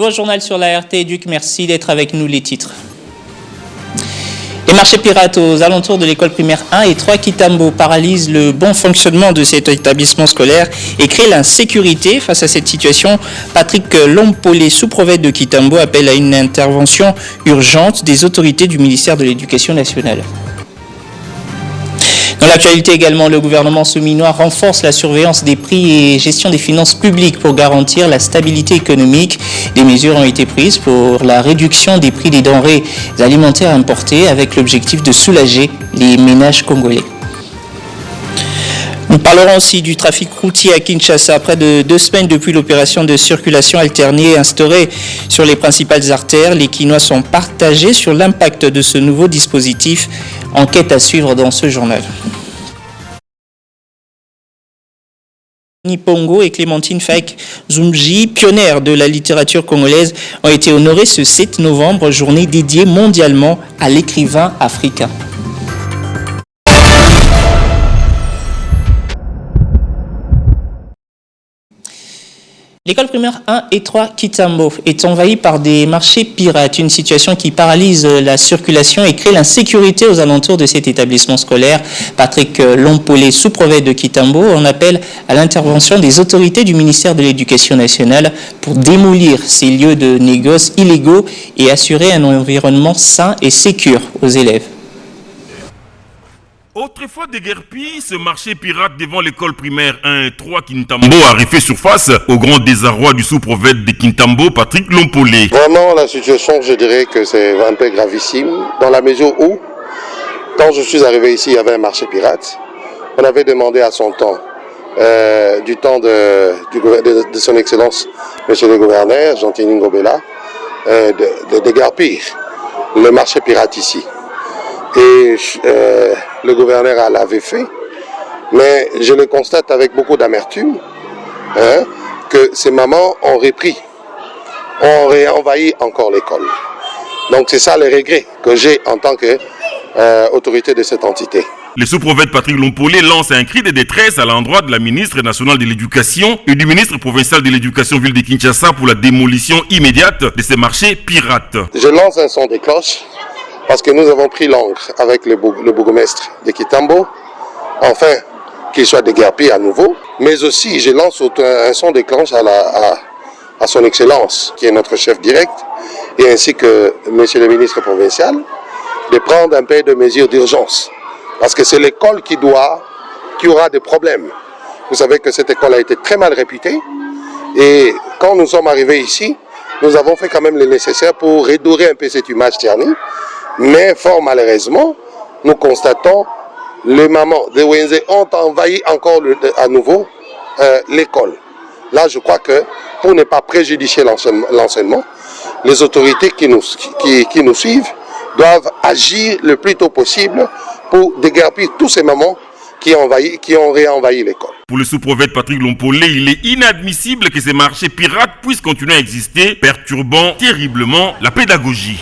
Bon journal sur la RT Éduc, merci d'être avec nous, les titres. Les marchés pirates aux alentours de l'école primaire 1 et 3 Kitambo paralysent le bon fonctionnement de cet établissement scolaire et créent l'insécurité. Face à cette situation, Patrick Lompolé, sous-prophète de Kitambo, appelle à une intervention urgente des autorités du ministère de l'Éducation nationale. Dans l'actualité également, le gouvernement souminois renforce la surveillance des prix et gestion des finances publiques pour garantir la stabilité économique. Des mesures ont été prises pour la réduction des prix des denrées alimentaires importées avec l'objectif de soulager les ménages congolais. Nous parlerons aussi du trafic routier à Kinshasa. Près de 2 semaines depuis l'opération de circulation alternée instaurée sur les principales artères, les Kinois sont partagés sur l'impact de ce nouveau dispositif. Enquête à suivre dans ce journal. Nipongo et Clémentine Faik Zumji, pionnières de la littérature congolaise, ont été honorées ce 7 novembre, journée dédiée mondialement à l'écrivain africain. L'école primaire 1 et 3 Kitambo est envahie par des marchés pirates, une situation qui paralyse la circulation et crée l'insécurité aux alentours de cet établissement scolaire. Patrick Lompolé, sous-prophète de Kitambo, en appelle à l'intervention des autorités du ministère de l'Éducation nationale pour démolir ces lieux de négoce illégaux et assurer un environnement sain et sécure aux élèves. Autrefois déguerpi, ce marché pirate devant l'école primaire 1 et 3 Kintambo a refait surface au grand désarroi du sous-prophète de Kintambo, Patrick Lompolé. Vraiment, la situation, je dirais que c'est un peu gravissime, dans la mesure où, quand je suis arrivé ici, il y avait un marché pirate. On avait demandé à son temps, du temps de son Excellence, Monsieur le Gouverneur, Jean-Tini Ngobela, de déguerpir le marché pirate ici. Et le gouverneur l'avait fait, mais je le constate avec beaucoup d'amertume que ces mamans ont repris, ont réenvahi encore l'école. Donc c'est ça le regret que j'ai en tant qu'autorité de cette entité. Le sous-prophète Patrick Lompolé lance un cri de détresse à l'endroit de la ministre nationale de l'Éducation et du ministre provincial de l'Éducation ville de Kinshasa pour la démolition immédiate de ces marchés pirates. Je lance un son de cloche. Parce que nous avons pris l'encre avec le bourgmestre de Kitambo, enfin qu'il soit déguerpi à nouveau, mais aussi je lance un son de cloche à son Excellence, qui est notre chef direct, et ainsi que Monsieur le ministre provincial, de prendre un peu de mesures d'urgence. Parce que c'est l'école qui aura des problèmes. Vous savez que cette école a été très mal réputée, et quand nous sommes arrivés ici, nous avons fait quand même le nécessaire pour redorer un peu cette image ternie. Mais fort malheureusement, nous constatons les mamans de Wenze ont envahi encore à nouveau l'école. Là, je crois que pour ne pas préjudicer l'enseignement, les autorités qui nous suivent doivent agir le plus tôt possible pour déguerpir tous ces mamans qui ont réenvahi l'école. Pour le sous-prophète Patrick Lompolé, il est inadmissible que ces marchés pirates puissent continuer à exister, perturbant terriblement la pédagogie.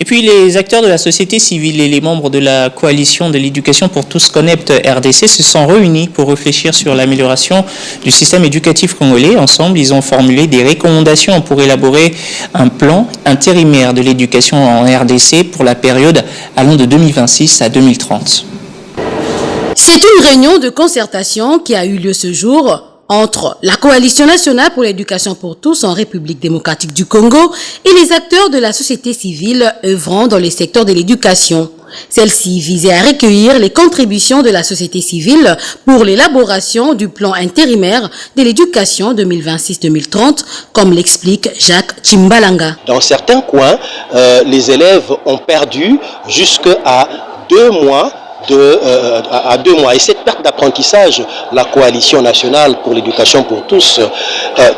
Et puis les acteurs de la société civile et les membres de la coalition de l'éducation pour tous Connect RDC se sont réunis pour réfléchir sur l'amélioration du système éducatif congolais. Ensemble, ils ont formulé des recommandations pour élaborer un plan intérimaire de l'éducation en RDC pour la période allant de 2026 à 2030. C'est une réunion de concertation qui a eu lieu ce jour entre la Coalition nationale pour l'éducation pour tous en République démocratique du Congo et les acteurs de la société civile œuvrant dans les secteurs de l'éducation. Celle-ci visait à recueillir les contributions de la société civile pour l'élaboration du plan intérimaire de l'éducation 2026-2030, comme l'explique Jacques Chimbalanga. Dans certains coins, les élèves ont perdu jusqu'à 2 mois. À 2 mois. Et cette perte d'apprentissage, la Coalition nationale pour l'éducation pour tous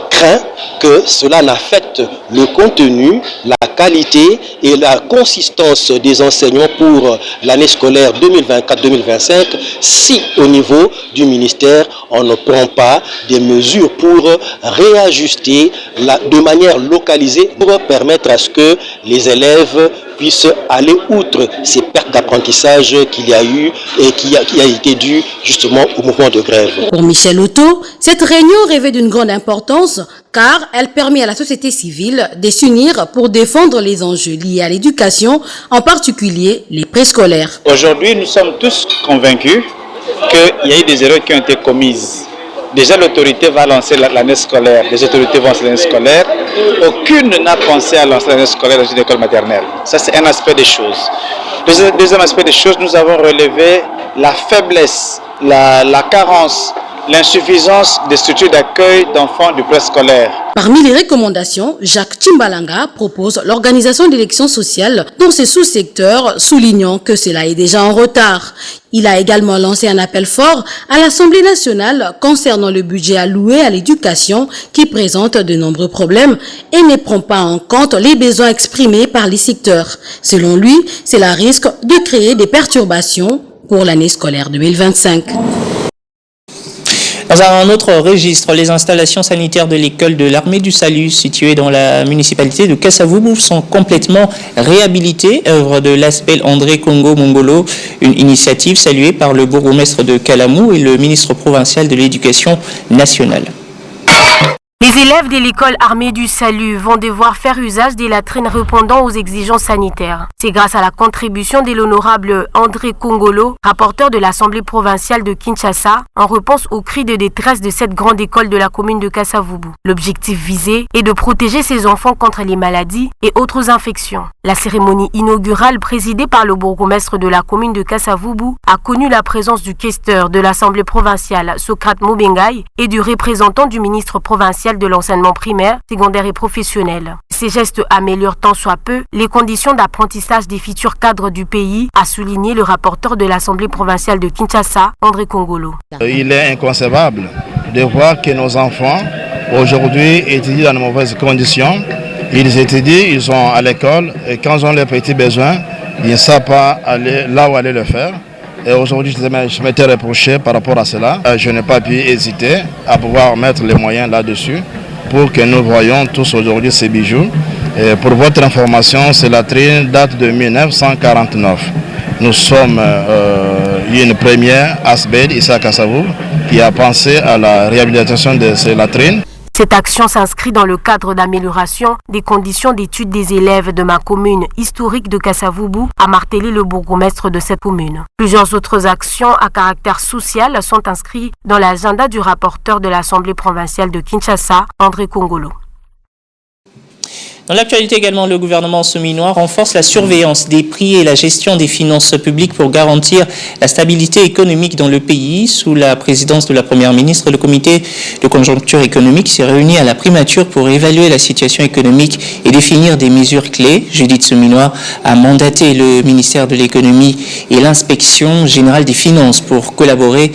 craint que cela n'affecte le contenu, la qualité et la consistance des enseignements pour l'année scolaire 2024-2025 si au niveau du ministère on ne prend pas des mesures pour réajuster de manière localisée pour permettre à ce que les élèves puisse aller outre ces pertes d'apprentissage qu'il y a eu et qui a été due justement au mouvement de grève. Pour Michel Otto, cette réunion revêt d'une grande importance car elle permet à la société civile de s'unir pour défendre les enjeux liés à l'éducation, en particulier les préscolaires. Aujourd'hui, nous sommes tous convaincus qu'il y a eu des erreurs qui ont été commises. Déjà, l'autorité va lancer l'année scolaire. Les autorités vont lancer l'année scolaire. Aucune n'a pensé à lancer l'année scolaire dans une école maternelle. Ça, c'est un aspect des choses. Deuxième aspect des choses, nous avons relevé la faiblesse, la carence, l'insuffisance des structures d'accueil d'enfants du préscolaire. Parmi les recommandations, Jacques Timbalanga propose l'organisation d'élections sociales dans ces sous-secteurs, soulignant que cela est déjà en retard. Il a également lancé un appel fort à l'Assemblée nationale concernant le budget alloué à l'éducation qui présente de nombreux problèmes et ne prend pas en compte les besoins exprimés par les secteurs. Selon lui, cela risque de créer des perturbations pour l'année scolaire 2025. Dans un autre registre, les installations sanitaires de l'école de l'armée du salut située dans la municipalité de Kasavubu sont complètement réhabilitées, œuvre de l'aspect André Congo Mongolo, une initiative saluée par le bourgmestre de Kalamou et le ministre provincial de l'Éducation nationale. Les élèves de l'école armée du salut vont devoir faire usage des latrines répondant aux exigences sanitaires. C'est grâce à la contribution de l'honorable André Kongolo, rapporteur de l'Assemblée provinciale de Kinshasa, en réponse aux cris de détresse de cette grande école de la commune de Kasavubu. L'objectif visé est de protéger ces enfants contre les maladies et autres infections. La cérémonie inaugurale présidée par le bourgmestre de la commune de Kasavubu a connu la présence du questeur de l'Assemblée provinciale Socrate Mobengai et du représentant du ministre provincial de l'enseignement primaire, secondaire et professionnel. Ces gestes améliorent tant soit peu les conditions d'apprentissage des futurs cadres du pays, a souligné le rapporteur de l'Assemblée provinciale de Kinshasa, André Kongolo. Il est inconcevable de voir que nos enfants aujourd'hui étudient dans de mauvaises conditions. Ils étudient, ils sont à l'école et quand ils ont leurs petits besoins, ils ne savent pas aller là où aller le faire. Et aujourd'hui, je m'étais reproché par rapport à cela. Je n'ai pas pu hésiter à pouvoir mettre les moyens là-dessus pour que nous voyions tous aujourd'hui ces bijoux. Et pour votre information, ces latrines datent de 1949. Nous sommes une première ASBED, Issa Kassavou, qui a pensé à la réhabilitation de ces latrines. Cette action s'inscrit dans le cadre d'amélioration des conditions d'études des élèves de ma commune historique de Kasavubu, a martelé le bourgmestre de cette commune. Plusieurs autres actions à caractère social sont inscrites dans l'agenda du rapporteur de l'Assemblée provinciale de Kinshasa, André Kongolo. Dans l'actualité également, le gouvernement sominois renforce la surveillance des prix et la gestion des finances publiques pour garantir la stabilité économique dans le pays. Sous la présidence de la Première ministre, le comité de conjoncture économique s'est réuni à la primature pour évaluer la situation économique et définir des mesures clés. Judith Sominois a mandaté le ministère de l'économie et l'inspection générale des finances pour collaborer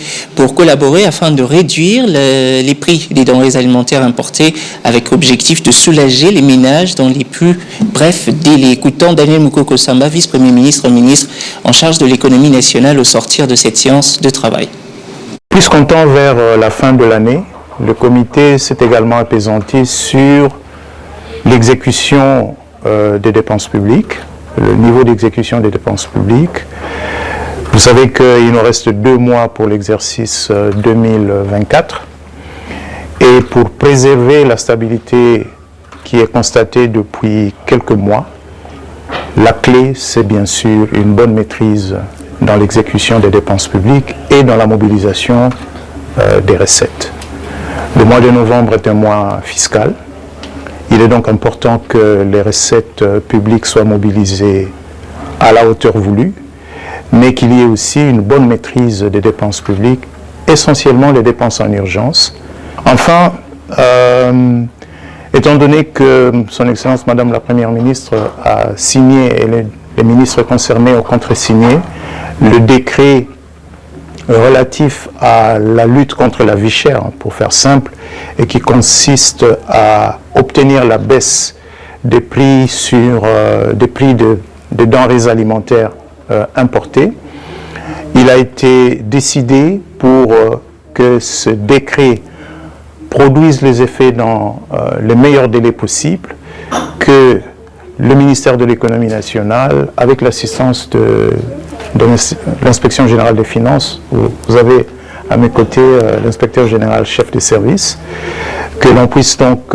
afin de réduire les prix des denrées alimentaires importées avec objectif de soulager les ménages dans les plus brefs délais. Écoutons Daniel Moukoko Samba, vice-premier ministre, ministre en charge de l'économie nationale au sortir de cette séance de travail. Puisqu'on tend vers la fin de l'année, le comité s'est également appesanti sur l'exécution des dépenses publiques, le niveau d'exécution des dépenses publiques. Vous savez qu'il nous reste 2 mois pour l'exercice 2024 et pour préserver la stabilité qui est constatée depuis quelques mois, la clé, c'est bien sûr une bonne maîtrise dans l'exécution des dépenses publiques et dans la mobilisation des recettes. Le mois de novembre est un mois fiscal. Il est donc important que les recettes publiques soient mobilisées à la hauteur voulue, mais qu'il y ait aussi une bonne maîtrise des dépenses publiques, essentiellement les dépenses en urgence. Enfin, étant donné que Son Excellence Madame la Première ministre a signé et les ministres concernés ont contresigné le décret relatif à la lutte contre la vie chère, pour faire simple, et qui consiste à obtenir la baisse des prix des denrées alimentaires importées. Il a été décidé pour que ce décret produisent les effets dans les meilleurs délais possibles, que le ministère de l'économie nationale, avec l'assistance de l'inspection générale des finances, vous avez à mes côtés l'inspecteur général chef des services, que l'on puisse donc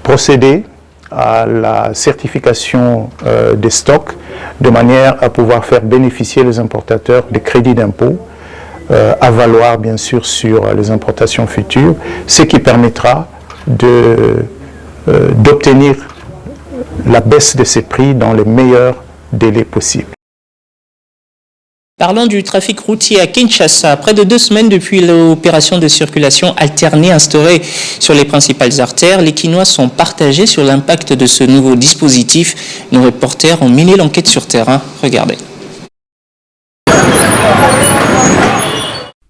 procéder à la certification des stocks de manière à pouvoir faire bénéficier les importateurs des crédits d'impôt à valoir bien sûr sur les importations futures, ce qui permettra d'obtenir la baisse de ces prix dans les meilleurs délais possibles. Parlons du trafic routier à Kinshasa. Près de 2 semaines depuis l'opération de circulation alternée instaurée sur les principales artères, les Kinois sont partagés sur l'impact de ce nouveau dispositif. Nos reporters ont mené l'enquête sur terrain. Regardez.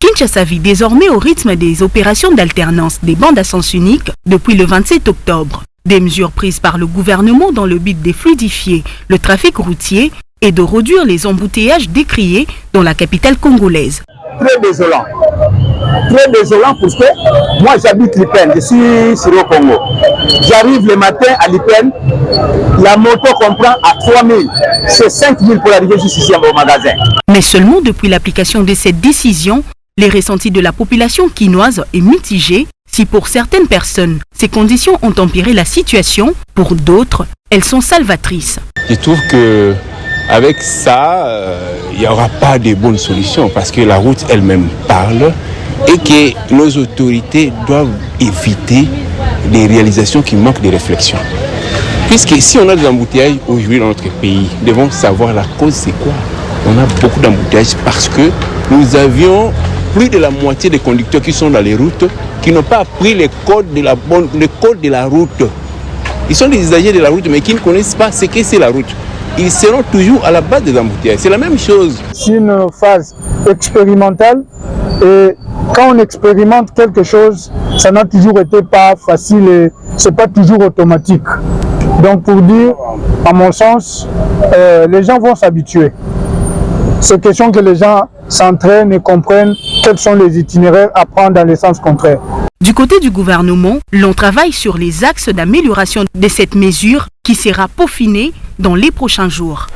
Kinshasa vit désormais au rythme des opérations d'alternance des bandes à sens unique depuis le 27 octobre. Des mesures prises par le gouvernement dans le but de fluidifier le trafic routier et de réduire les embouteillages décriés dans la capitale congolaise. Très désolant parce que moi j'habite Lipen, je suis sur le Congo. J'arrive le matin à Lipen, la moto qu'on prend à 3 000, c'est 5 000 pour arriver jusqu'ici au magasin. Mais seulement depuis l'application de cette décision, les ressentis de la population quinoise est mitigé. Si pour certaines personnes, ces conditions ont empiré la situation, pour d'autres, elles sont salvatrices. Je trouve que avec ça, il n'y aura pas de bonnes solutions parce que la route elle-même parle et que nos autorités doivent éviter des réalisations qui manquent de réflexion. Puisque si on a des embouteillages aujourd'hui dans notre pays, nous devons savoir la cause c'est quoi. On a beaucoup d'embouteillages parce que nous avions plus de la moitié des conducteurs qui sont dans les routes qui n'ont pas appris les codes de la route. Ils sont des usagers de la route mais qui ne connaissent pas ce que c'est la route. Ils seront toujours à la base des embouteillages. C'est la même chose. C'est une phase expérimentale et quand on expérimente quelque chose, ça n'a toujours été pas facile et c'est pas toujours automatique. Donc pour dire, à mon sens, les gens vont s'habituer. C'est question que les gens s'entraînent et comprennent quels sont les itinéraires à prendre dans les sens contraires. Du côté du gouvernement, l'on travaille sur les axes d'amélioration de cette mesure qui sera peaufinée dans les prochains jours.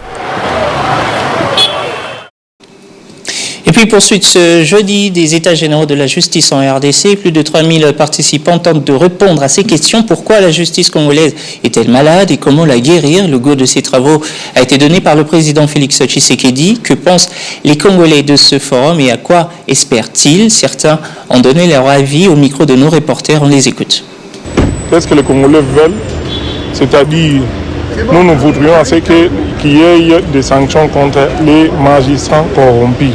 Et puis poursuite ce jeudi des États généraux de la justice en RDC. Plus de 3000 participants tentent de répondre à ces questions. Pourquoi la justice congolaise est-elle malade et comment la guérir? Le go de ces travaux a été donné par le président Félix Tshisekedi. Que pensent les Congolais de ce forum et à quoi espèrent-ils? Certains ont donné leur avis au micro de nos reporters. On les écoute. Qu'est-ce que les Congolais veulent? C'est-à-dire, nous voudrions assez qu'il y ait des sanctions contre les magistrats corrompus.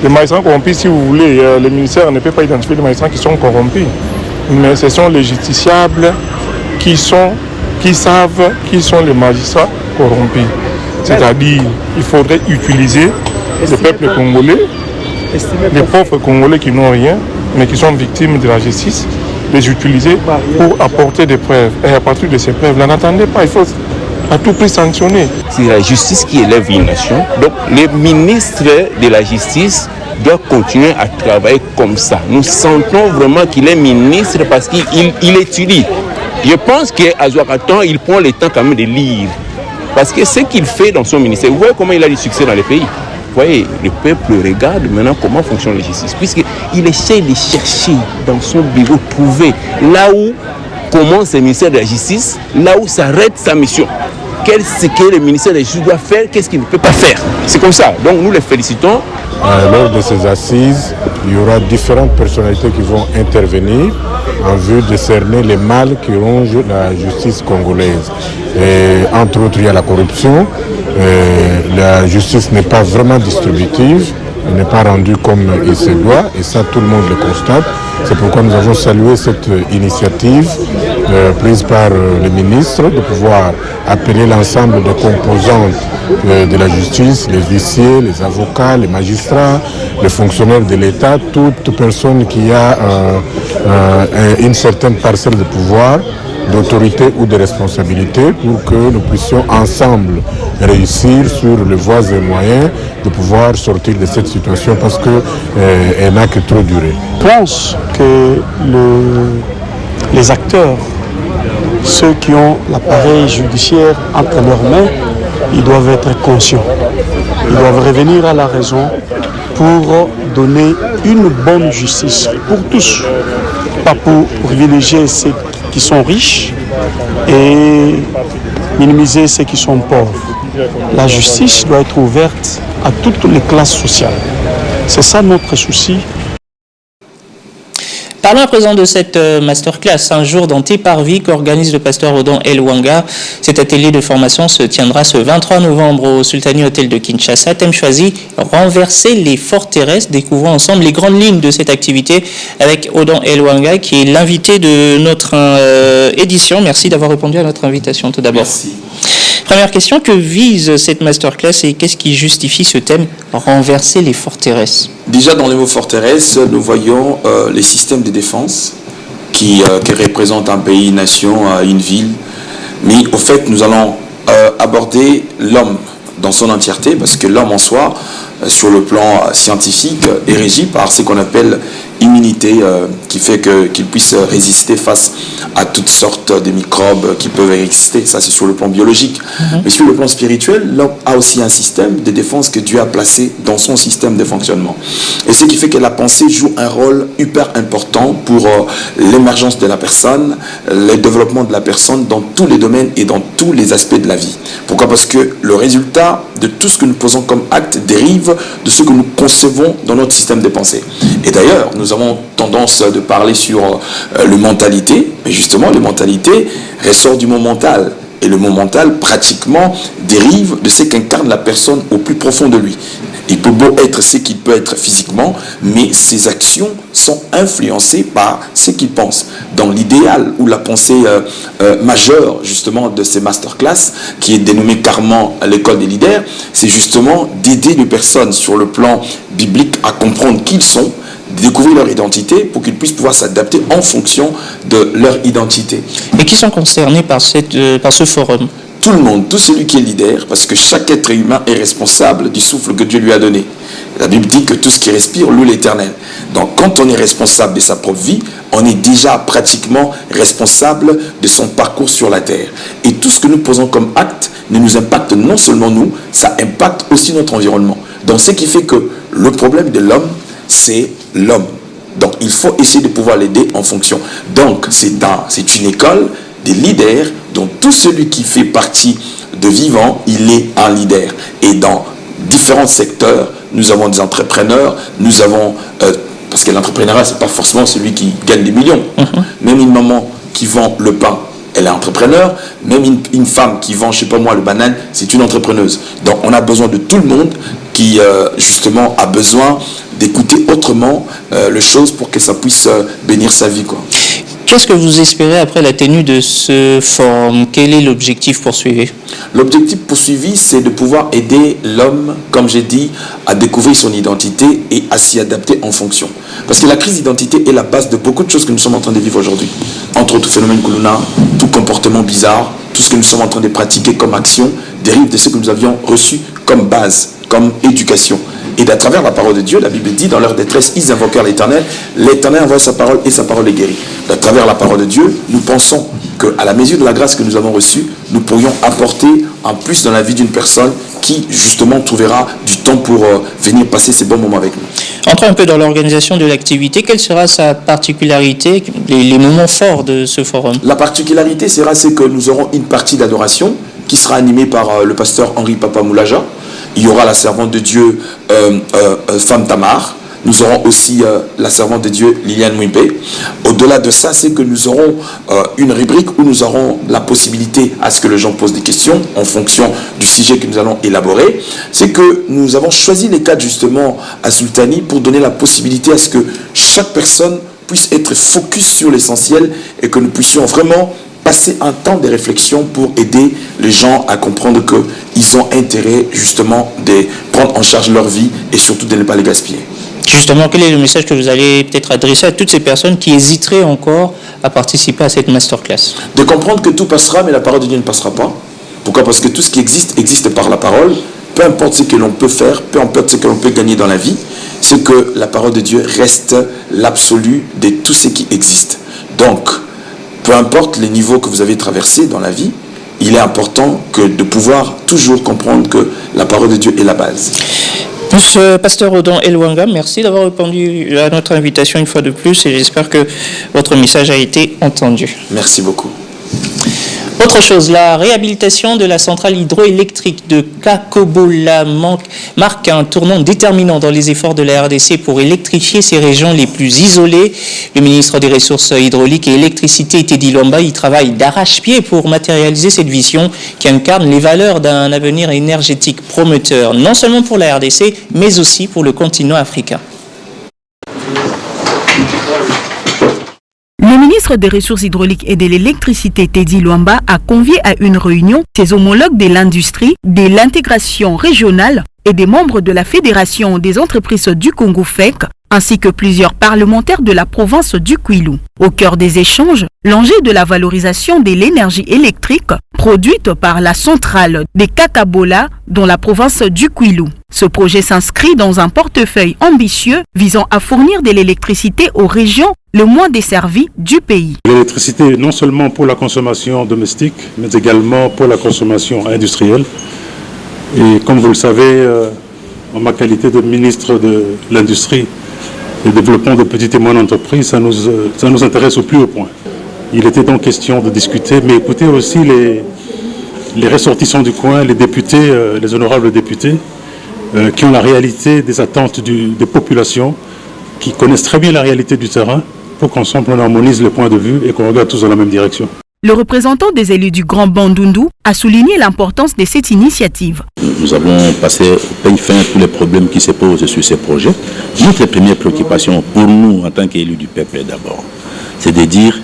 Les magistrats corrompus, si vous voulez, le ministère ne peut pas identifier les magistrats qui sont corrompus. Mais ce sont les justiciables qui savent qui sont les magistrats corrompus. C'est-à-dire, il faudrait utiliser le peuple congolais, les pauvres Congolais qui n'ont rien, mais qui sont victimes de la justice, les utiliser pour apporter des preuves. Et à partir de ces preuves, n'attendez pas, il faut à tout prix sanctionner. C'est la justice qui élève une nation. Donc les ministres de la justice doivent continuer à travailler comme ça. Nous sentons vraiment qu'il est ministre parce qu'il étudie. Je pense qu'à Zouakatan, il prend le temps quand même de lire. Parce que ce qu'il fait dans son ministère, vous voyez comment il a du succès dans les pays. Vous voyez, le peuple regarde maintenant comment fonctionne la justice. Puisqu'il essaie de chercher dans son bureau, trouver là où commence le ministère de la Justice, là où s'arrête sa mission. Qu'est-ce que le ministère de la Justice doit faire, qu'est-ce qu'il ne peut pas faire. C'est comme ça. Donc nous les félicitons. Lors de ces assises, il y aura différentes personnalités qui vont intervenir en vue de cerner les mâles qui rongent la justice congolaise. Et, entre autres, il y a la corruption. La justice n'est pas vraiment distributive. Elle n'est pas rendue comme il se doit, et ça tout le monde le constate. C'est pourquoi nous avons salué cette initiative prise par le ministre de pouvoir appeler l'ensemble des composantes de la justice, les huissiers, les avocats, les magistrats, les fonctionnaires de l'État, toute personne qui a une certaine parcelle de pouvoir, d'autorité ou de responsabilité pour que nous puissions ensemble réussir sur les voies et moyens de pouvoir sortir de cette situation parce qu'elle n'a que trop duré. Je pense que les acteurs ceux qui ont l'appareil judiciaire entre leurs mains, ils doivent être conscients. Ils doivent revenir à la raison pour donner une bonne justice pour tous, pas pour privilégier ceux qui sont riches et minimiser ceux qui sont pauvres. La justice doit être ouverte à toutes les classes sociales. C'est ça notre souci. Parlons à présent de cette masterclass, un jour dans tes parvis qu'organise le pasteur Odon Elwanga. Cet atelier de formation se tiendra ce 23 novembre au Sultani Hotel de Kinshasa. Thème choisi, renverser les forteresses. Découvrons ensemble les grandes lignes de cette activité avec Odon Elwanga qui est l'invité de notre édition. Merci d'avoir répondu à notre invitation tout d'abord. Merci. Première question, que vise cette masterclass et qu'est-ce qui justifie ce thème, renverser les forteresses? Déjà dans le mot forteresse, nous voyons les systèmes de défense qui représentent un pays, une nation, une ville. Mais au fait, nous allons aborder l'homme dans son entièreté, parce que l'homme en soi, sur le plan scientifique, est régi par ce qu'on appelle immunité, qui fait qu'il puisse résister face à toutes sortes de microbes qui peuvent exister. Ça, c'est sur le plan biologique. Mais sur le plan spirituel, l'homme a aussi un système de défense que Dieu a placé dans son système de fonctionnement. Et ce qui fait que la pensée joue un rôle hyper important pour l'émergence de la personne, le développement de la personne dans tous les domaines et dans tous les aspects de la vie. Pourquoi? Parce que le résultat de tout ce que nous posons comme acte dérive de ce que nous concevons dans notre système de pensée. Et d'ailleurs, nous avons tendance de parler sur le mentalité, mais justement, le mentalité ressort du mot mental. Et le mot mental, pratiquement, dérive de ce qu'incarne la personne au plus profond de lui. Il peut beau être ce qu'il peut être physiquement, mais ses actions sont influencées par ce qu'il pense. Dans l'idéal ou la pensée majeure, justement, de ces masterclass, qui est dénommée carrément l'école des leaders, c'est justement d'aider les personnes sur le plan biblique à comprendre qui ils sont, de découvrir leur identité pour qu'ils puissent pouvoir s'adapter en fonction de leur identité. Et qui sont concernés par ce forum? Tout le monde, tout celui qui est leader, parce que chaque être humain est responsable du souffle que Dieu lui a donné. La Bible dit que tout ce qui respire loue l'Éternel. Donc quand on est responsable de sa propre vie, on est déjà pratiquement responsable de son parcours sur la terre. Et tout ce que nous posons comme acte ne nous impacte non seulement nous, ça impacte aussi notre environnement. Donc ce qui fait que le problème de l'homme, c'est l'homme. Donc il faut essayer de pouvoir l'aider en fonction. Donc c'est une école des leaders dont tout celui qui fait partie de vivant, il est un leader. Et dans différents secteurs, nous avons des entrepreneurs, nous avons... parce que l'entrepreneuriat, ce n'est pas forcément celui qui gagne des millions. Même une maman qui vend le pain, elle est entrepreneur. Même une femme qui vend, je ne sais pas moi, le banane, c'est une entrepreneuse. Donc on a besoin de tout le monde qui, justement, a besoin d'écouter autrement les choses pour que ça puisse bénir sa vie, quoi. Qu'est-ce que vous espérez après la tenue de ce forum? Quel est l'objectif poursuivi? L'objectif poursuivi, c'est de pouvoir aider l'homme, comme j'ai dit, à découvrir son identité et à s'y adapter en fonction. Parce que la crise d'identité est la base de beaucoup de choses que nous sommes en train de vivre aujourd'hui. Entre autres phénomènes que l'on a, tout comportement bizarre, tout ce que nous sommes en train de pratiquer comme action dérive de ce que nous avions reçu comme base, comme éducation. Et à travers la parole de Dieu, la Bible dit, dans leur détresse, ils invoquèrent l'Éternel. L'Éternel envoie sa parole et sa parole les guérit. À travers la parole de Dieu, nous pensons qu'à la mesure de la grâce que nous avons reçue, nous pourrions apporter un plus dans la vie d'une personne qui, justement, trouvera du temps pour venir passer ces bons moments avec nous. Entrons un peu dans l'organisation de l'activité. Quelle sera sa particularité, les moments forts de ce forum? La particularité sera que nous aurons une partie d'adoration qui sera animée par le pasteur Henri Papa Moulaja. Il y aura la servante de Dieu, Femme Tamar. Nous aurons aussi la servante de Dieu, Liliane Mwimpe. Au-delà de ça, c'est que nous aurons une rubrique où nous aurons la possibilité à ce que les gens posent des questions en fonction du sujet que nous allons élaborer. C'est que nous avons choisi les cadres justement à Sultani pour donner la possibilité à ce que chaque personne puisse être focus sur l'essentiel et que nous puissions vraiment passer un temps de réflexion pour aider les gens à comprendre qu'ils ont intérêt justement de prendre en charge leur vie et surtout de ne pas les gaspiller. Justement, quel est le message que vous allez peut-être adresser à toutes ces personnes qui hésiteraient encore à participer à cette masterclass? De comprendre que tout passera, mais la parole de Dieu ne passera pas. Pourquoi? Parce que tout ce qui existe, existe par la parole. Peu importe ce que l'on peut faire, peu importe ce que l'on peut gagner dans la vie, c'est que la parole de Dieu reste l'absolu de tout ce qui existe. Donc, peu importe les niveaux que vous avez traversés dans la vie, il est important de pouvoir toujours comprendre que la parole de Dieu est la base. Monsieur Pasteur Odon Elwanga, merci d'avoir répondu à notre invitation une fois de plus et j'espère que votre message a été entendu. Merci beaucoup. Autre chose, la réhabilitation de la centrale hydroélectrique de Kakobola marque un tournant déterminant dans les efforts de la RDC pour électrifier ces régions les plus isolées. Le ministre des Ressources hydrauliques et électricité, Teddy Lomba, y travaille d'arrache-pied pour matérialiser cette vision qui incarne les valeurs d'un avenir énergétique prometteur, non seulement pour la RDC, mais aussi pour le continent africain. Le ministre des Ressources hydrauliques et de l'électricité, Teddy Lomba, a convié à une réunion ses homologues de l'industrie, de l'intégration régionale et des membres de la Fédération des entreprises du Congo FEC, ainsi que plusieurs parlementaires de la province du Kwilu. Au cœur des échanges, l'enjeu de la valorisation de l'énergie électrique produite par la centrale des Kakabola dans la province du Kwilu. Ce projet s'inscrit dans un portefeuille ambitieux visant à fournir de l'électricité aux régions le moins desservies du pays. L'électricité, non seulement pour la consommation domestique, mais également pour la consommation industrielle. Et comme vous le savez, en ma qualité de ministre de l'Industrie et développement des petites et moyennes entreprises, ça nous intéresse au plus haut point. Il était donc question de discuter, mais écoutez aussi les ressortissants du coin, les députés, les honorables députés, qui ont la réalité des attentes des populations, qui connaissent très bien la réalité du terrain, pour qu'ensemble on harmonise les points de vue et qu'on regarde tous dans la même direction. Le représentant des élus du Grand Bandundu a souligné l'importance de cette initiative. Nous avons passé au peigne fin tous les problèmes qui se posent sur ces projets. Notre première préoccupation pour nous en tant qu'élus du peuple d'abord, c'est de dire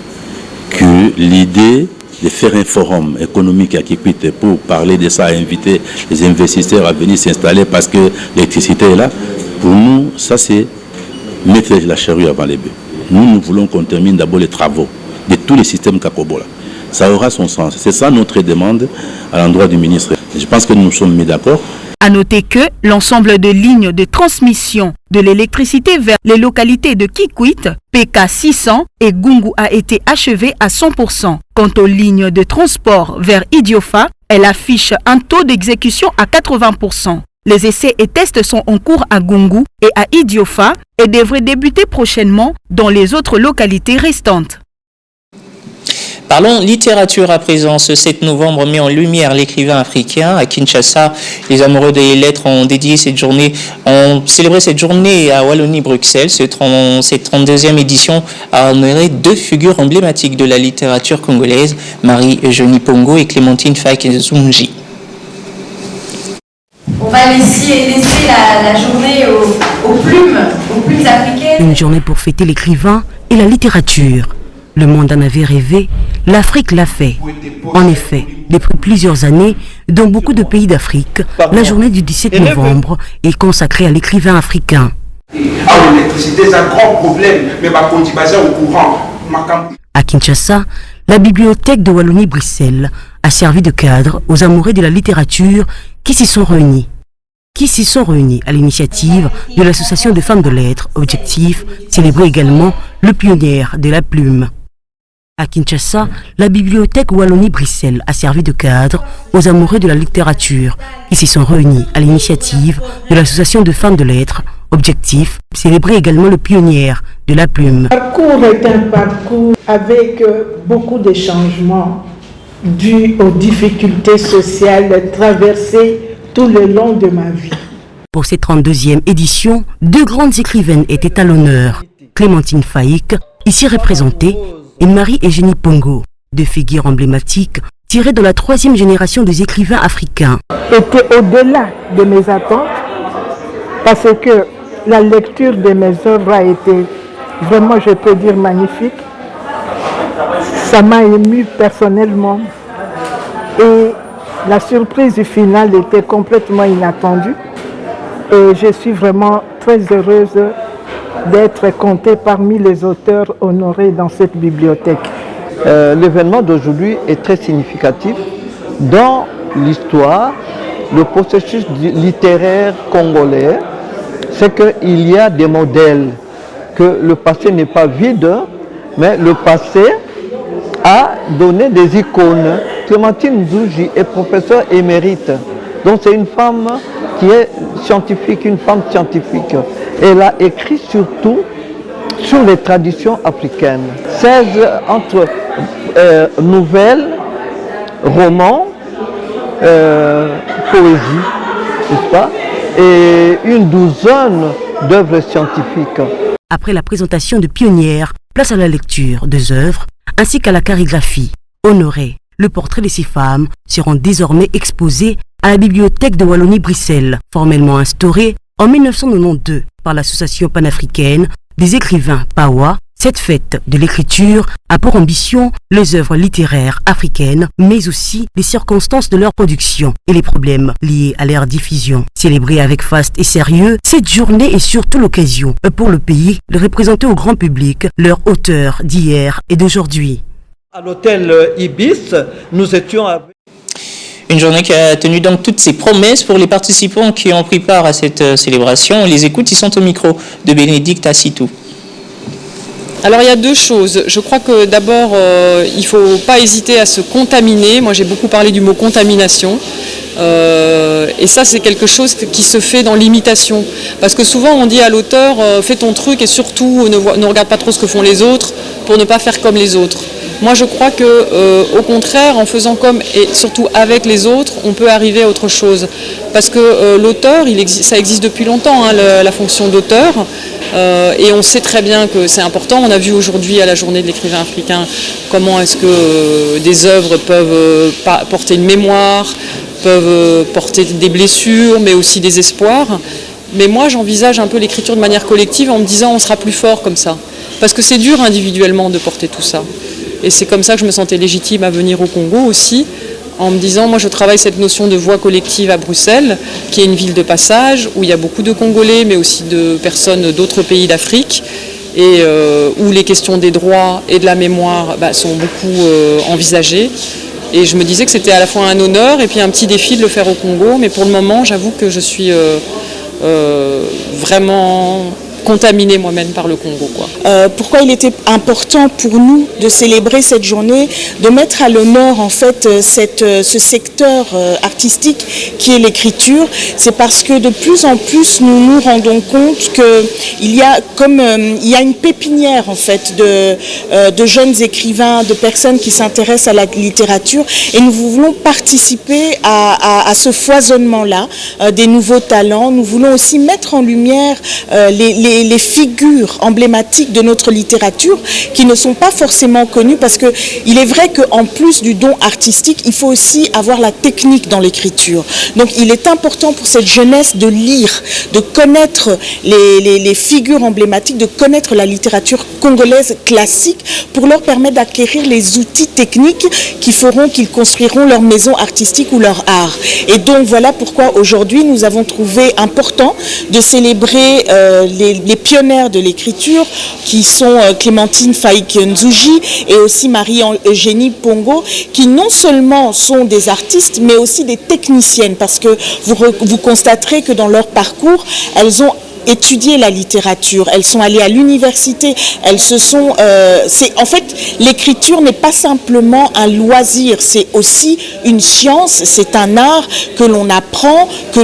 que l'idée de faire un forum économique à Kikwit pour parler de ça, inviter les investisseurs à venir s'installer parce que l'électricité est là, pour nous, ça c'est mettre la charrue avant les bœufs. Nous voulons qu'on termine d'abord les travaux de tous les systèmes Kakobola. Ça aura son sens. C'est ça notre demande à l'endroit du ministre. Je pense que nous sommes mis d'accord. À noter que l'ensemble de lignes de transmission de l'électricité vers les localités de Kikwit, PK 600 et Gungu a été achevé à 100%. Quant aux lignes de transport vers Idiofa, elle affiche un taux d'exécution à 80%. Les essais et tests sont en cours à Gungu et à Idiofa et devraient débuter prochainement dans les autres localités restantes. Parlons littérature à présent. Ce 7 novembre met en lumière l'écrivain africain. À Kinshasa, les amoureux des lettres ont célébré cette journée à Wallonie-Bruxelles. Cette 32e édition a honoré deux figures emblématiques de la littérature congolaise, Marie-Eugénie Pongo et Clémentine Faïk-Zumji. On va laisser la journée aux plumes africaines. Une journée pour fêter l'écrivain et la littérature. Le monde en avait rêvé, l'Afrique l'a fait. En effet, depuis plusieurs années, dans beaucoup de pays d'Afrique, la journée du 17 novembre est consacrée à l'écrivain africain. L'électricité, c'est un grand problème, mais ma contribution au courant. À Kinshasa, la bibliothèque de Wallonie-Bruxelles a servi de cadre aux amoureux de la littérature qui s'y sont réunis. À l'initiative de l'association de femmes de lettres, Objectif, célébrer également le pionnier de la plume. À Kinshasa, la bibliothèque Wallonie-Bruxelles a servi de cadre aux amoureux de la littérature qui s'y sont réunis à l'initiative de l'association de femmes de lettres, Objectif, célébrer également le pionnier de la plume. Le parcours est un parcours avec beaucoup de changements dus aux difficultés sociales traversées tout le long de ma vie. Pour cette 32e édition, deux grandes écrivaines étaient à l'honneur. Clémentine Faïk, ici représentée, et Marie-Eugénie Pongo, deux figures emblématiques tirées de la 3e génération des écrivains africains. Était au-delà de mes attentes parce que la lecture de mes œuvres a été vraiment, je peux dire, magnifique. Ça m'a ému personnellement et la surprise finale était complètement inattendue et je suis vraiment très heureuse d'être comptée parmi les auteurs honorés dans cette bibliothèque. L'événement d'aujourd'hui est très significatif dans l'histoire, le processus littéraire congolais. C'est qu'il y a des modèles, que le passé n'est pas vide, mais le passé a donné des icônes. Clémentine Nzouji est professeure émérite. Donc c'est une femme qui est scientifique, une femme scientifique. Elle a écrit surtout sur les traditions africaines. 16 entre nouvelles, romans, poésie, n'est-ce pas? Et une douzaine d'œuvres scientifiques. Après la présentation de Pionnières, place à la lecture des œuvres ainsi qu'à la calligraphie. Honoré, le portrait de ces femmes seront désormais exposés à la Bibliothèque de Wallonie-Bruxelles, formellement instaurée en 1992 par l'Association panafricaine des écrivains PAWA. Cette fête de l'écriture a pour ambition les œuvres littéraires africaines, mais aussi les circonstances de leur production et les problèmes liés à leur diffusion. Célébrée avec faste et sérieux, cette journée est surtout l'occasion pour le pays de représenter au grand public leurs auteurs d'hier et d'aujourd'hui. À l'hôtel Ibis, nous étions avec... Une journée qui a tenu donc toutes ses promesses pour les participants qui ont pris part à cette célébration. On les écoute, ils sont au micro de Bénédicte Assitou. Alors il y a deux choses. Je crois que d'abord, il ne faut pas hésiter à se contaminer. Moi j'ai beaucoup parlé du mot contamination. Et ça c'est quelque chose qui se fait dans l'imitation. Parce que souvent on dit à l'auteur, fais ton truc et surtout ne regarde pas trop ce que font les autres pour ne pas faire comme les autres. Moi je crois que au contraire, en faisant comme et surtout avec les autres, on peut arriver à autre chose. Parce que l'auteur, ça existe depuis longtemps, hein, la fonction d'auteur. Et on sait très bien que c'est important. On a vu aujourd'hui à la journée de l'écrivain africain comment est-ce que des œuvres peuvent porter une mémoire, peuvent porter des blessures, mais aussi des espoirs. Mais moi j'envisage un peu l'écriture de manière collective en me disant on sera plus fort comme ça. Parce que c'est dur individuellement de porter tout ça. Et c'est comme ça que je me sentais légitime à venir au Congo aussi, en me disant, moi je travaille cette notion de voix collective à Bruxelles, qui est une ville de passage, où il y a beaucoup de Congolais, mais aussi de personnes d'autres pays d'Afrique, et où les questions des droits et de la mémoire sont beaucoup envisagées. Et je me disais que c'était à la fois un honneur et puis un petit défi de le faire au Congo, mais pour le moment, j'avoue que je suis vraiment contaminée moi-même par le Congo, quoi. Pourquoi il était important pour nous de célébrer cette journée, de mettre à l'honneur en fait ce secteur artistique qui est l'écriture, c'est parce que de plus en plus nous nous rendons compte qu'il y a il y a une pépinière en fait de jeunes écrivains, de personnes qui s'intéressent à la littérature, et nous voulons participer à ce foisonnement-là, des nouveaux talents. Nous voulons aussi mettre en lumière les figures emblématiques de notre littérature qui ne sont pas forcément connues, parce que il est vrai qu'en plus du don artistique, il faut aussi avoir la technique dans l'écriture. Donc il est important pour cette jeunesse de lire, de connaître les figures emblématiques, de connaître la littérature congolaise classique pour leur permettre d'acquérir les outils techniques qui feront qu'ils construiront leur maison artistique ou leur art. Et donc voilà pourquoi aujourd'hui nous avons trouvé important de célébrer les pionnières de l'écriture qui sont Clémentine Faïk-Nzouji et aussi Marie-Eugénie Pongo, qui non seulement sont des artistes mais aussi des techniciennes, parce que vous constaterez que dans leur parcours, elles ont étudier la littérature, elles sont allées à l'université, elles se sont... en fait, l'écriture n'est pas simplement un loisir, c'est aussi une science, c'est un art que l'on apprend, que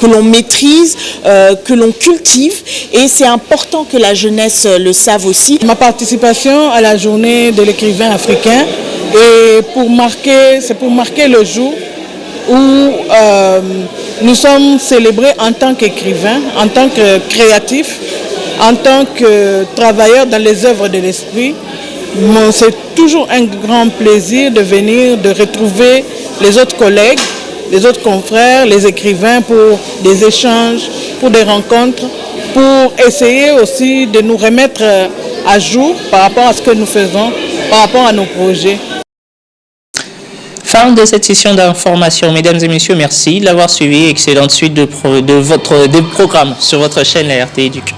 l'on maîtrise, que l'on cultive, et c'est important que la jeunesse le sache aussi. Ma participation à la journée de l'écrivain africain c'est pour marquer le jour où nous sommes célébrés en tant qu'écrivains, en tant que créatifs, en tant que travailleurs dans les œuvres de l'esprit. C'est toujours un grand plaisir de venir, de retrouver les autres collègues, les autres confrères, les écrivains pour des échanges, pour des rencontres, pour essayer aussi de nous remettre à jour par rapport à ce que nous faisons, par rapport à nos projets. Fin de cette session d'information. Mesdames et messieurs, merci de l'avoir suivi. Excellente suite des programmes sur votre chaîne, la RT Éduc.